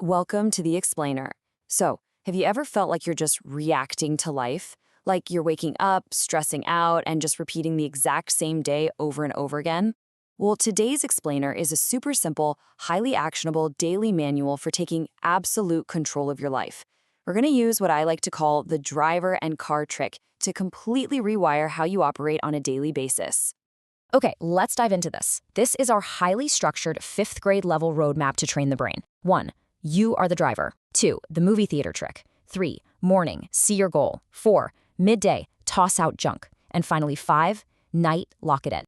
Welcome to the Explainer. So, have you ever felt like you're just reacting to life? Like you're waking up, stressing out, and just repeating the exact same day over and over again? Well, today's Explainer is a super simple, highly actionable daily manual for taking absolute control of your life. We're going to use what I like to call the driver and car trick to completely rewire how you operate on a daily basis. Okay, let's dive into this. This is our highly structured fifth grade level roadmap to train the brain. 1. You are the driver. 2. The movie theater trick. 3. Morning, see your goal. 4. Midday, toss out junk. And finally 5. Night, lock it in.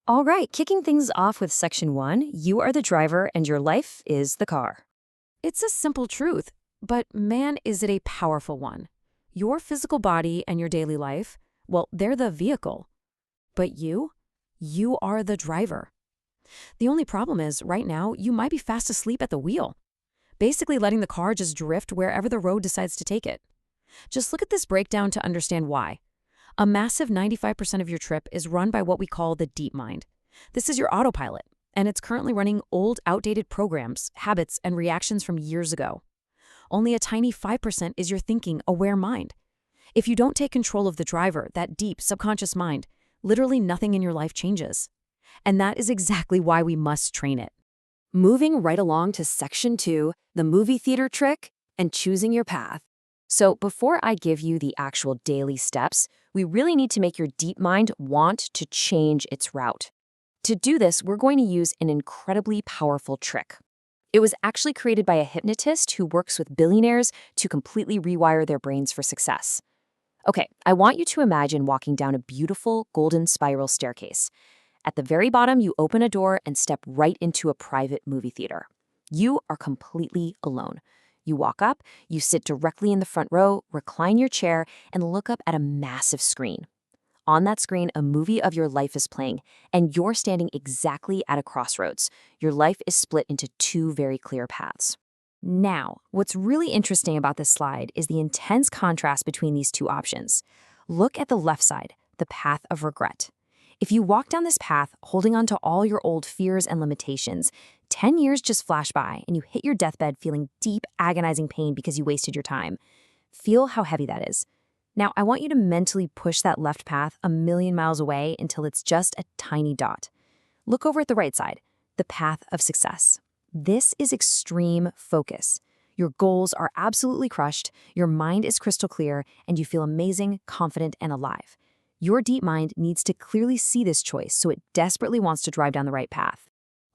All right, kicking things off with section 1, you are the driver and your life is the car. It's a simple truth, but man, is it a powerful one. Your physical body and your daily life, well, they're the vehicle. But you are the driver. The only problem is, right now, you might be fast asleep at the wheel, basically letting the car just drift wherever the road decides to take it. Just look at this breakdown to understand why. A massive 95% of your trip is run by what we call the deep mind. This is your autopilot, and it's currently running old, outdated programs, habits, and reactions from years ago. Only a tiny 5% is your thinking, aware mind. If you don't take control of the driver, that deep, subconscious mind, literally nothing in your life changes. And that is exactly why we must train it. Moving right along to section 2, the movie theater trick and choosing your path. So before I give you the actual daily steps, we really need to make your deep mind want to change its route. To do this, we're going to use an incredibly powerful trick. It was actually created by a hypnotist who works with billionaires to completely rewire their brains for success. Okay, I want you to imagine walking down a beautiful golden spiral staircase. At the very bottom, you open a door and step right into a private movie theater. You are completely alone. You walk up, you sit directly in the front row, recline your chair, and look up at a massive screen. On that screen, a movie of your life is playing, and you're standing exactly at a crossroads. Your life is split into two very clear paths. Now, what's really interesting about this slide is the intense contrast between these two options. Look at the left side, the path of regret. If you walk down this path holding on to all your old fears and limitations, 10 years just flash by and you hit your deathbed feeling deep, agonizing pain because you wasted your time. Feel how heavy that is. Now, I want you to mentally push that left path a million miles away until it's just a tiny dot. Look over at the right side, the path of success. This is extreme focus. Your goals are absolutely crushed, your mind is crystal clear, and you feel amazing, confident, and alive. Your deep mind needs to clearly see this choice, so it desperately wants to drive down the right path.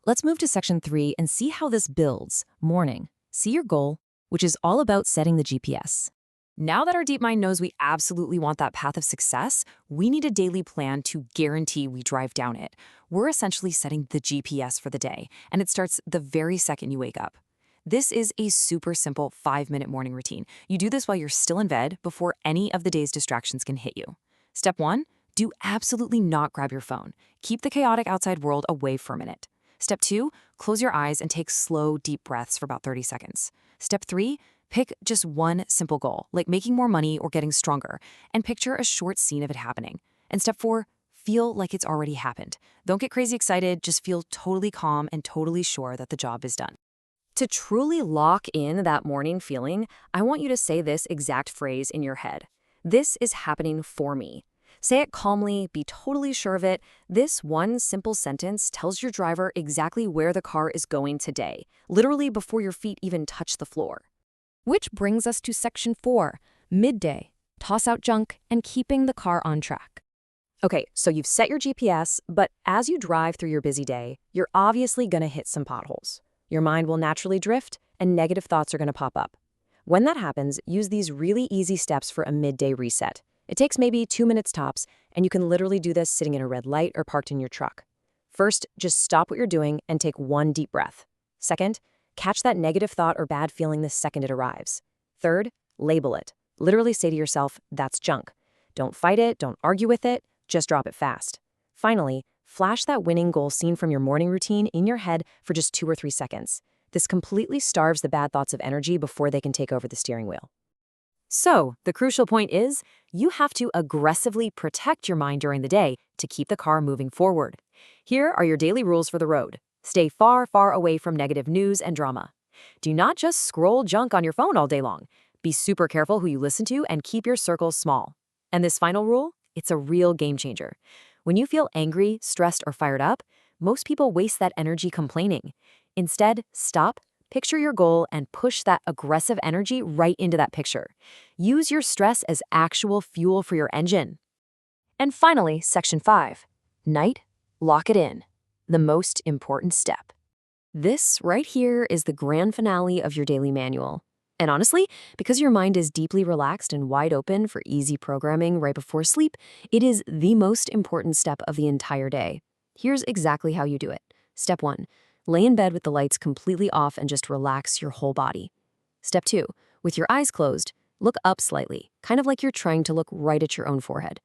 Let's move to section 3 and see how this builds. Morning, see your goal, which is all about setting the GPS. Now that our deep mind knows we absolutely want that path of success, we need a daily plan to guarantee we drive down it. We're essentially setting the GPS for the day, and it starts the very second you wake up. This is a super simple 5-minute morning routine. You do this while you're still in bed before any of the day's distractions can hit you. Step 1, do absolutely not grab your phone. Keep the chaotic outside world away for a minute. Step 2, close your eyes and take slow, deep breaths for about 30 seconds. Step 3, pick just one simple goal, like making more money or getting stronger, and picture a short scene of it happening. And step 4, feel like it's already happened. Don't get crazy excited, just feel totally calm and totally sure that the job is done. To truly lock in that morning feeling, I want you to say this exact phrase in your head. This is happening for me. Say it calmly, be totally sure of it. This one simple sentence tells your driver exactly where the car is going today, literally before your feet even touch the floor. Which brings us to section 4, midday, toss out junk and keeping the car on track. Okay, so you've set your GPS, but as you drive through your busy day, you're obviously going to hit some potholes. Your mind will naturally drift and negative thoughts are going to pop up. When that happens, use these really easy steps for a midday reset. It takes maybe 2 minutes tops, and you can literally do this sitting in a red light or parked in your truck. First, just stop what you're doing and take one deep breath. Second, catch that negative thought or bad feeling the second it arrives. Third, label it. Literally say to yourself, that's junk. Don't fight it, don't argue with it, just drop it fast. Finally, flash that winning goal scene from your morning routine in your head for just 2 or 3 seconds. This completely starves the bad thoughts of energy before they can take over the steering wheel. So, the crucial point is, you have to aggressively protect your mind during the day to keep the car moving forward. Here are your daily rules for the road. Stay far, far away from negative news and drama. Do not just scroll junk on your phone all day long. Be super careful who you listen to and keep your circles small. And this final rule, it's a real game changer. When you feel angry, stressed, or fired up, most people waste that energy complaining. Instead, stop, picture your goal, and push that aggressive energy right into that picture. Use your stress as actual fuel for your engine. And finally, Section 5. Night, lock it in. The most important step. This right here is the grand finale of your daily manual. And honestly, because your mind is deeply relaxed and wide open for easy programming right before sleep, it is the most important step of the entire day. Here's exactly how you do it. Step 1. Lay in bed with the lights completely off and just relax your whole body. Step 2. With your eyes closed, look up slightly, kind of like you're trying to look right at your own forehead.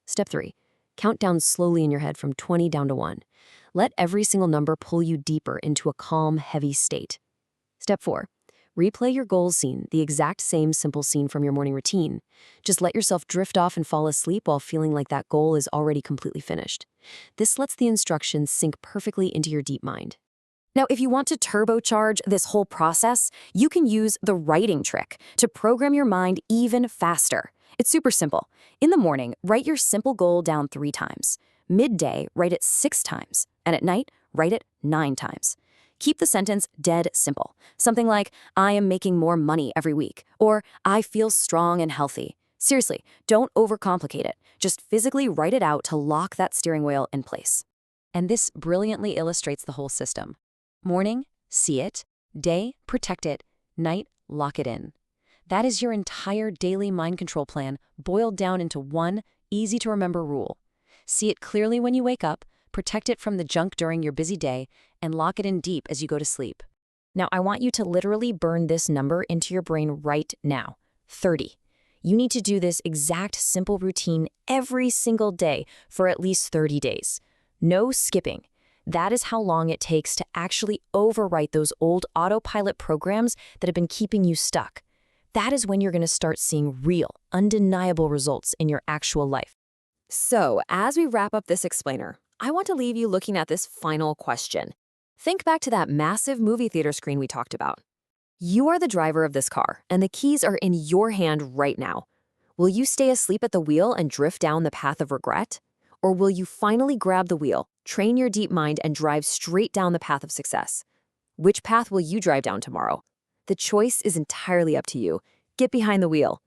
Step 3. Count down slowly in your head from 20 down to 1. Let every single number pull you deeper into a calm, heavy state. Step 4. Replay your goals scene, the exact same simple scene from your morning routine. Just let yourself drift off and fall asleep while feeling like that goal is already completely finished. This lets the instructions sink perfectly into your deep mind. Now, if you want to turbocharge this whole process, you can use the writing trick to program your mind even faster. It's super simple. In the morning, write your simple goal down 3 times. Midday, write it 6 times. And at night, write it 9 times. Keep the sentence dead simple. Something like, I am making more money every week, or I feel strong and healthy. Seriously, don't overcomplicate it. Just physically write it out to lock that steering wheel in place. And this brilliantly illustrates the whole system. Morning, see it. Day, protect it. Night, lock it in. That is your entire daily mind control plan boiled down into one easy-to-remember rule. See it clearly when you wake up, protect it from the junk during your busy day, and lock it in deep as you go to sleep. Now, I want you to literally burn this number into your brain right now. 30. You need to do this exact simple routine every single day for at least 30 days. No skipping. That is how long it takes to actually overwrite those old autopilot programs that have been keeping you stuck. That is when you're going to start seeing real, undeniable results in your actual life. So, as we wrap up this explainer, I want to leave you looking at this final question. Think back to that massive movie theater screen we talked about. You are the driver of this car, and the keys are in your hand right now. Will you stay asleep at the wheel and drift down the path of regret? Or will you finally grab the wheel, train your deep mind, and drive straight down the path of success? Which path will you drive down tomorrow? The choice is entirely up to you. Get behind the wheel.